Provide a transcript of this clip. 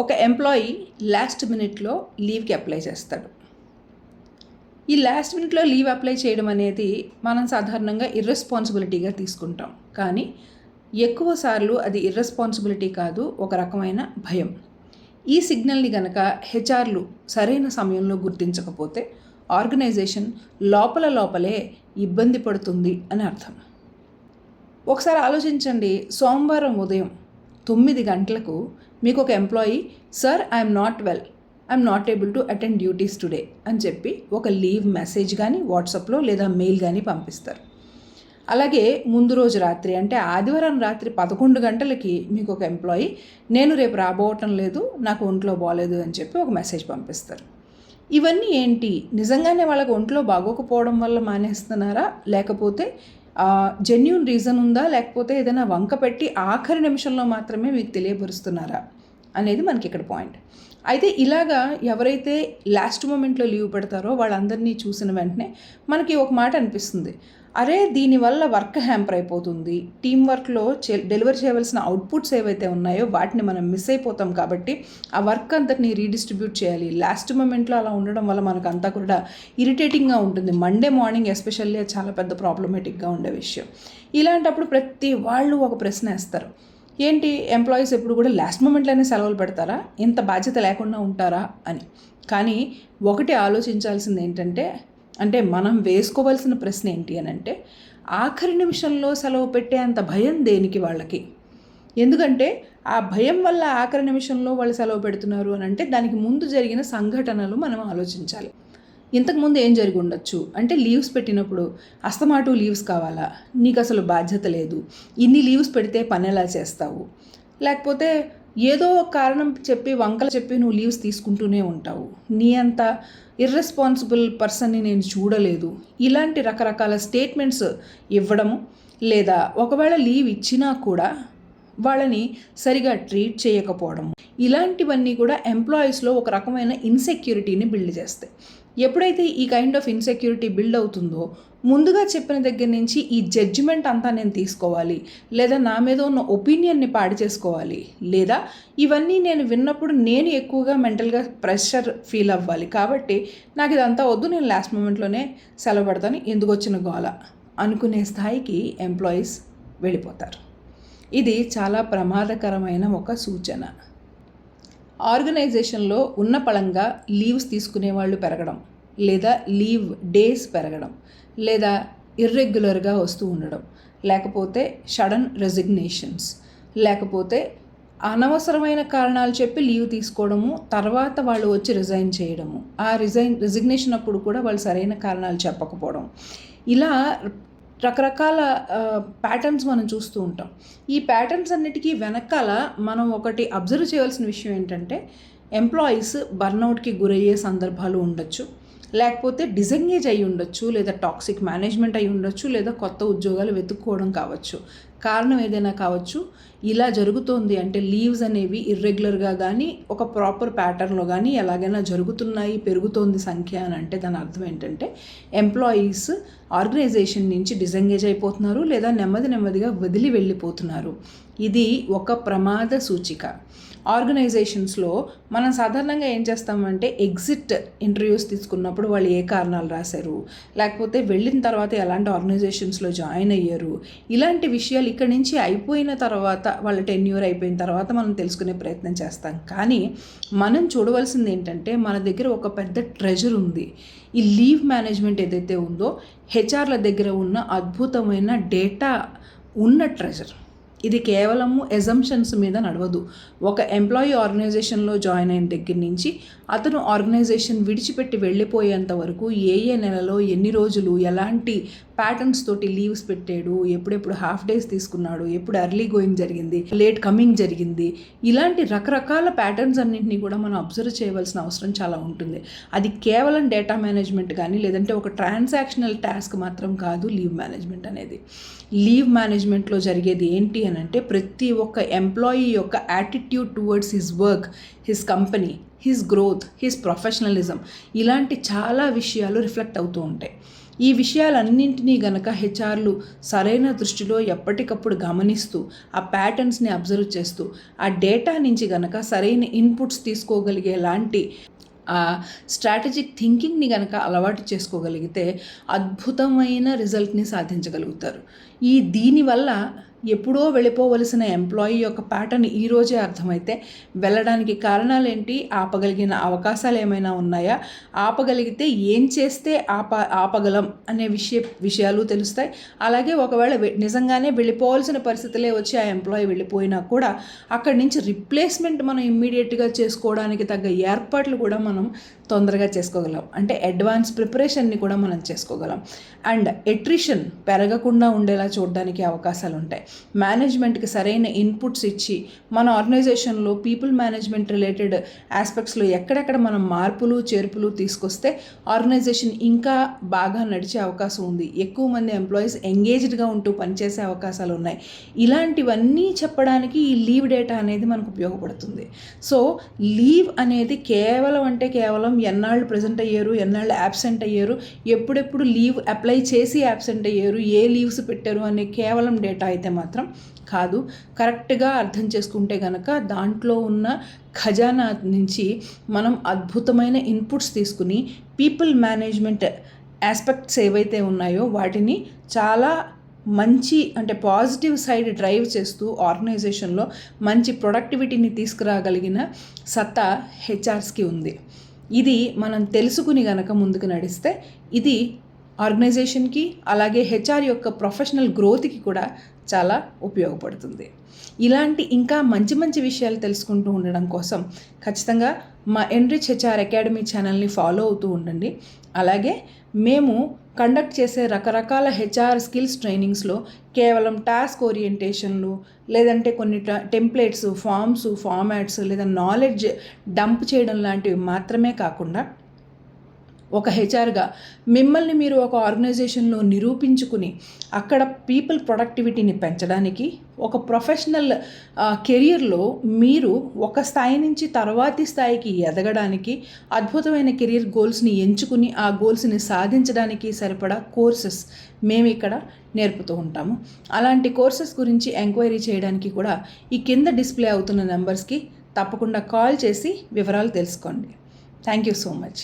ఒక employee last మినిట్లో లీవ్కి apply చేస్తాడు. ఈ లాస్ట్ మినిట్లో లీవ్ అప్లై చేయడం అనేది మనం సాధారణంగా ఇర్రెస్పాన్సిబిలిటీగా తీసుకుంటాం. కానీ ఎక్కువ సార్లు అది ఇర్రెస్పాన్సిబిలిటీ కాదు, ఒక రకమైన భయం. ఈ సిగ్నల్ని గనక హెచ్ఆర్లు సరైన సమయంలో గుర్తించకపోతే ఆర్గనైజేషన్ లోపలే ఇబ్బంది పడుతుంది అని అర్థం. ఒకసారి ఆలోచించండి, సోమవారం ఉదయం 9 గంటలకు మీకు ఒక employee sir I'm not able to attend duties today అని చెప్పి ఒక లీవ్ మెసేజ్ కానీ వాట్సాప్లో లేదా మెయిల్ కానీ పంపిస్తారు. అలాగే ముందు రోజు రాత్రి అంటే ఆదివారం రాత్రి 11 గంటలకి మీకు ఒక ఎంప్లాయీ నేను రేపు రాబోవటం లేదు, నాకు ఒంట్లో బాగోలేదు అని చెప్పి ఒక మెసేజ్ పంపిస్తారు. ఇవన్నీ ఏంటి? నిజంగానే వాళ్ళకి ఒంట్లో బాగోకపోవడం వల్ల మానేస్తున్నారా, లేకపోతే జెన్యూన్ రీజన్ ఉందా, లేకపోతే ఏదైనా వంక పెట్టి ఆఖరి నిమిషంలో మాత్రమే మీకు తెలియపరుస్తున్నారా అనేది మనకి ఇక్కడ పాయింట్. అయితే ఇలాగా ఎవరైతే లాస్ట్ మూమెంట్లో లీవ్ పెడతారో వాళ్ళందరినీ చూసిన వెంటనే మనకి ఒక మాట అనిపిస్తుంది, అరే దీనివల్ల వర్క్ హ్యాంపర్ అయిపోతుంది, టీం వర్క్లో డెలివరీ చేయవలసిన అవుట్పుట్స్ ఏవైతే ఉన్నాయో వాటిని మనం మిస్ అయిపోతాం, కాబట్టి ఆ వర్క్ అంతటిని రీడిస్ట్రిబ్యూట్ చేయాలి. లాస్ట్ మూమెంట్లో అలా ఉండడం వల్ల మనకు అంతా కూడా ఇరిటేటింగ్గా ఉంటుంది. మండే మార్నింగ్ ఎస్పెషల్లీ చాలా పెద్ద ప్రాబ్లమేటిక్గా ఉండే విషయం. ఇలాంటప్పుడు ప్రతి వాళ్ళు ఒక ప్రశ్న వేస్తారు, ఏంటి ఎంప్లాయీస్ ఎప్పుడు కూడా లాస్ట్ మూమెంట్లోనే సెలవులు పెడతారా, ఇంత బాధ్యత లేకుండా ఉంటారా అని. కానీ ఒకటి ఆలోచించాల్సింది ఏంటంటే, అంటే మనం వేసుకోవాల్సిన ప్రశ్న ఏంటి అని అంటే, ఆఖరి నిమిషంలో సెలవు పెట్టే అంత భయం దేనికి వాళ్ళకి? ఎందుకంటే ఆ భయం వల్ల ఆఖరి నిమిషంలో వాళ్ళు సెలవు పెడుతున్నారు అని అంటే దానికి ముందు జరిగిన సంఘటనలు మనం ఆలోచించాలి. ఇంతకుముందు ఏం జరిగి ఉండొచ్చు అంటే, లీవ్స్ పెట్టినప్పుడు అస్తమాటు లీవ్స్ కావాలా, నీకు అసలు బాధ్యత లేదు, ఇన్ని లీవ్స్ పెడితే పని ఎలా చేస్తావు, లేకపోతే ఏదో ఒక కారణం చెప్పి వంకలు చెప్పి నువ్వు లీవ్స్ తీసుకుంటూనే ఉంటావు, నీ అంత ఇర్రెస్పాన్సిబుల్ పర్సన్ని నేను చూడలేదు, ఇలాంటి రకరకాల స్టేట్మెంట్స్ ఇవ్వడము, లేదా ఒకవేళ లీవ్ ఇచ్చినా కూడా వాళ్ళని సరిగా ట్రీట్ చేయకపోవడము, ఇలాంటివన్నీ కూడా ఎంప్లాయీస్లో ఒక రకమైన ఇన్సెక్యూరిటీని బిల్డ్ చేస్తాయి. ఎప్పుడైతే ఈ కైండ్ ఆఫ్ ఇన్సెక్యూరిటీ బిల్డ్ అవుతుందో, ముందుగా చెప్పిన దగ్గర నుంచి ఈ జడ్జిమెంట్ అంతా నేను తీసుకోవాలి, లేదా నా మీద ఉన్న ఒపీనియన్ని పాడు చేసుకోవాలి, లేదా ఇవన్నీ నేను విన్నప్పుడు నేను ఎక్కువగా మెంటల్గా ప్రెషర్ ఫీల్ అవ్వాలి, కాబట్టి నాకు ఇదంతా వద్దు, నేను లాస్ట్ మూమెంట్లోనే సెలవు పెడతాను, ఎందుకు వచ్చిన గోల అనుకునే స్థాయికి ఎంప్లాయీస్ వెళ్ళిపోతారు. ఇది చాలా ప్రమాదకరమైన ఒక సూచన. ఆర్గనైజేషన్లో ఉన్న పళంగా లీవ్స్ తీసుకునే వాళ్ళు పెరగడం, లేదా లీవ్ డేస్ పెరగడం, లేదా ఇర్రెగ్యులర్గా వస్తూ ఉండడం, లేకపోతే సడన్ రెసిగ్నేషన్స్, లేకపోతే అనవసరమైన కారణాలు చెప్పి లీవ్ తీసుకోవడము, తర్వాత వాళ్ళు వచ్చి రిజైన్ చేయడము, ఆ రిజిగ్నేషన్ అప్పుడు కూడా వాళ్ళు సరైన కారణాలు చెప్పకపోవడం, ఇలా రకరకాల ప్యాటర్న్స్ మనం చూస్తూ ఉంటాం. ఈ ప్యాటర్న్స్ అన్నిటికీ వెనకాల మనం ఒకటి అబ్జర్వ్ చేయవలసిన విషయం ఏంటంటే, ఎంప్లాయీస్ బర్న్అవుట్కి గురయ్యే సందర్భాలు ఉండొచ్చు, లేకపోతే డిసెంగేజ్ అయి ఉండొచ్చు, లేదా టాక్సిక్ మేనేజ్మెంట్ అయి ఉండొచ్చు, లేదా కొత్త ఉద్యోగాలు వెతుక్కోవడం కావచ్చు. కారణం ఏదైనా కావచ్చు. ఇలా జరుగుతోంది అంటే లీవ్స్ అనేవి ఇర్రెగ్యులర్గా కానీ ఒక ప్రాపర్ ప్యాటర్న్లో కానీ ఎలాగైనా జరుగుతున్నాయి, పెరుగుతోంది సంఖ్య అని అంటే దాని అర్థం ఏంటంటే ఎంప్లాయీస్ ఆర్గనైజేషన్ నుంచి డిసెంగేజ్ అయిపోతున్నారు, లేదా నెమ్మదిగా వదిలి వెళ్ళిపోతున్నారు. ఇది ఒక ప్రమాద సూచిక. ఆర్గనైజేషన్స్లో మనం సాధారణంగా ఏం చేస్తామంటే, ఎగ్జిట్ ఇంటర్వ్యూస్ తీసుకున్నప్పుడు వాళ్ళు ఏ కారణాలు రాశారు, లేకపోతే వెళ్ళిన తర్వాత ఎలాంటి ఆర్గనైజేషన్స్లో జాయిన్ అయ్యారు, ఇలాంటి విషయాలు ఇక్కడి నుంచి అయిపోయిన తర్వాత, వాళ్ళ టెన్యూర్ అయిపోయిన తర్వాత మనం తెలుసుకునే ప్రయత్నం చేస్తాం. కానీ మనం చూడవలసింది ఏంటంటే, మన దగ్గర ఒక పెద్ద ట్రెజర్ ఉంది. ఈ లీవ్ మేనేజ్మెంట్ ఏదైతే ఉందో, హెచ్ఆర్ల దగ్గర ఉన్న అద్భుతమైన డేటా ఉన్న ట్రెజర్. ఇది కేవలము ఎజంప్షన్స్ మీద నడవదు. ఒక ఎంప్లాయీ ఆర్గనైజేషన్లో జాయిన్ అయిన దగ్గర నుంచి అతను ఆర్గనైజేషన్ విడిచిపెట్టి వెళ్ళిపోయేంత వరకు ఏ నెలలో ఎన్ని రోజులు ఎలాంటి ప్యాటర్న్స్ తోటి లీవ్స్ పెట్టాడు, ఎప్పుడెప్పుడు హాఫ్ డేస్ తీసుకున్నాడు, ఎప్పుడు ఎర్లీ గోయింగ్ జరిగింది, లేట్ కమింగ్ జరిగింది, ఇలాంటి రకరకాల ప్యాటర్న్స్ అన్నింటినీ కూడా మనం అబ్జర్వ్ చేయవలసిన అవసరం చాలా ఉంటుంది. అది కేవలం డేటా మేనేజ్మెంట్ కానీ లేదంటే ఒక ట్రాన్సాక్షనల్ టాస్క్ మాత్రం కాదు లీవ్ మేనేజ్మెంట్ అనేది. లీవ్ మేనేజ్మెంట్లో జరిగేది ఏంటి అని అంటే, ప్రతి ఒక్క ఎంప్లాయీ యొక్క attitude towards his work, his company, his growth, his professionalism, ఇలాంటి చాలా విషయాలు రిఫ్లెక్ట్ అవుతూ ఉంటాయి. ఈ విషయాలన్నింటినీ గనక హెచ్ఆర్లు సరైన దృష్టిలో ఎప్పటికప్పుడు గమనిస్తూ ఆ ప్యాటర్న్స్ని అబ్జర్వ్ చేస్తూ ఆ డేటా నుంచి గనక సరైన ఇన్పుట్స్ తీసుకోగలిగే లాంటి ఆ స్ట్రాటజిక్ థింకింగ్ని కనుక అలవాటు చేసుకోగలిగితే అద్భుతమైన రిజల్ట్ని సాధించగలుగుతారు. దీనివల్ల ఎప్పుడో వెళ్ళిపోవలసిన ఎంప్లాయీ యొక్క ప్యాటర్న్ ఈరోజే అర్థమైతే వెళ్ళడానికి కారణాలు ఏంటి, ఆపగలిగిన అవకాశాలు ఏమైనా ఉన్నాయా, ఆపగలిగితే ఏం చేస్తే ఆపగలం అనే విషయాలు తెలుస్తాయి. అలాగే ఒకవేళ నిజంగానే వెళ్ళిపోవాల్సిన పరిస్థితులే వచ్చి ఆ ఎంప్లాయీ వెళ్ళిపోయినా కూడా అక్కడి నుంచి రిప్లేస్మెంట్ మనం ఇమ్మీడియట్గా చేసుకోవడానికి తగ్గ ఏర్పాట్లు కూడా మనం తొందరగా చేసుకోగలం. అంటే అడ్వాన్స్ ప్రిపరేషన్ని కూడా మనం చేసుకోగలం. అండ్ ఎట్రిషన్ పెరగకుండా ఉండేలా చూడడానికి అవకాశాలు ఉంటాయి. మేనేజ్మెంట్కి సరైన ఇన్పుట్స్ ఇచ్చి మన ఆర్గనైజేషన్లో పీపుల్ మేనేజ్మెంట్ రిలేటెడ్ ఆస్పెక్ట్స్లో ఎక్కడెక్కడ మనం మార్పులు చేర్పులు తీసుకొస్తే ఆర్గనైజేషన్ ఇంకా బాగా నడిచే అవకాశం ఉంది. ఎక్కువ మంది ఎంప్లాయీస్ ఎంగేజ్డ్గా ఉంటూ పనిచేసే అవకాశాలు ఉన్నాయి. ఇలాంటివన్నీ చెప్పడానికి ఈ లీవ్ డేటా అనేది మనకు ఉపయోగపడుతుంది. సో లీవ్ అనేది కేవలం ఎన్నాళ్ళు ప్రజెంట్ అయ్యారు, ఎన్నాళ్ళు యాబ్సెంట్ అయ్యారు, ఎప్పుడెప్పుడు లీవ్ అప్లై చేసి యాబ్సెంట్ అయ్యారు, ఏ లీవ్స్ పెట్టారు అనే కేవలం డేటా అయితే మాత్రం కాదు. కరెక్ట్గా అర్థం చేసుకుంటే కనుక దాంట్లో ఉన్న ఖజానా నుంచి మనం అద్భుతమైన ఇన్పుట్స్ తీసుకుని పీపుల్ మేనేజ్మెంట్ ఆస్పెక్ట్స్ ఏవైతే ఉన్నాయో వాటిని చాలా మంచి అంటే పాజిటివ్ సైడ్ డ్రైవ్ చేస్తూ ఆర్గనైజేషన్లో మంచి ప్రొడక్టివిటీని తీసుకురాగలిగిన సత్తా హెచ్ఆర్స్కి ఉంది. ఇది మనం తెలుసుకుని గనక ముందుకు నడిస్తే ఇది ఆర్గనైజేషన్కి అలాగే హెచ్ఆర్ యొక్క ప్రొఫెషనల్ గ్రోత్కి కూడా చాలా ఉపయోగపడుతుంది. ఇలాంటి ఇంకా మంచి మంచి విషయాలు తెలుసుకుంటూ ఉండడం కోసం ఖచ్చితంగా మా ఎన్రిచ్ హెచ్ఆర్ అకాడమీ ఛానల్ని ఫాలో అవుతూ ఉండండి. అలాగే మేము కండక్ట్ చేసే రకరకాల హెచ్ఆర్ స్కిల్స్ ట్రైనింగ్స్లో కేవలం టాస్క్ ఓరియంటేషన్లు లేదంటే కొన్ని టెంప్లెట్స్, ఫామ్స్, ఫార్మాట్స్ లేదా నాలెడ్జ్ డంప్ చేయడం లాంటివి మాత్రమే కాకుండా ఒక హెచ్ఆర్గా మిమ్మల్ని మీరు ఒక ఆర్గనైజేషన్లో నిరూపించుకుని అక్కడ పీపుల్ ప్రొడక్టివిటీని పెంచడానికి, ఒక ప్రొఫెషనల్ కెరియర్లో మీరు ఒక స్థాయి నుంచి తర్వాతి స్థాయికి ఎదగడానికి, అద్భుతమైన కెరియర్ గోల్స్ని ఎంచుకుని ఆ గోల్స్ని సాధించడానికి సరిపడా కోర్సెస్ మేము ఇక్కడ నేర్పుతూ ఉంటాము. అలాంటి కోర్సెస్ గురించి ఎంక్వైరీ చేయడానికి కూడా ఈ కింద డిస్ప్లే అవుతున్న నెంబర్స్కి తప్పకుండా కాల్ చేసి వివరాలు తెలుసుకోండి. Thank you so much.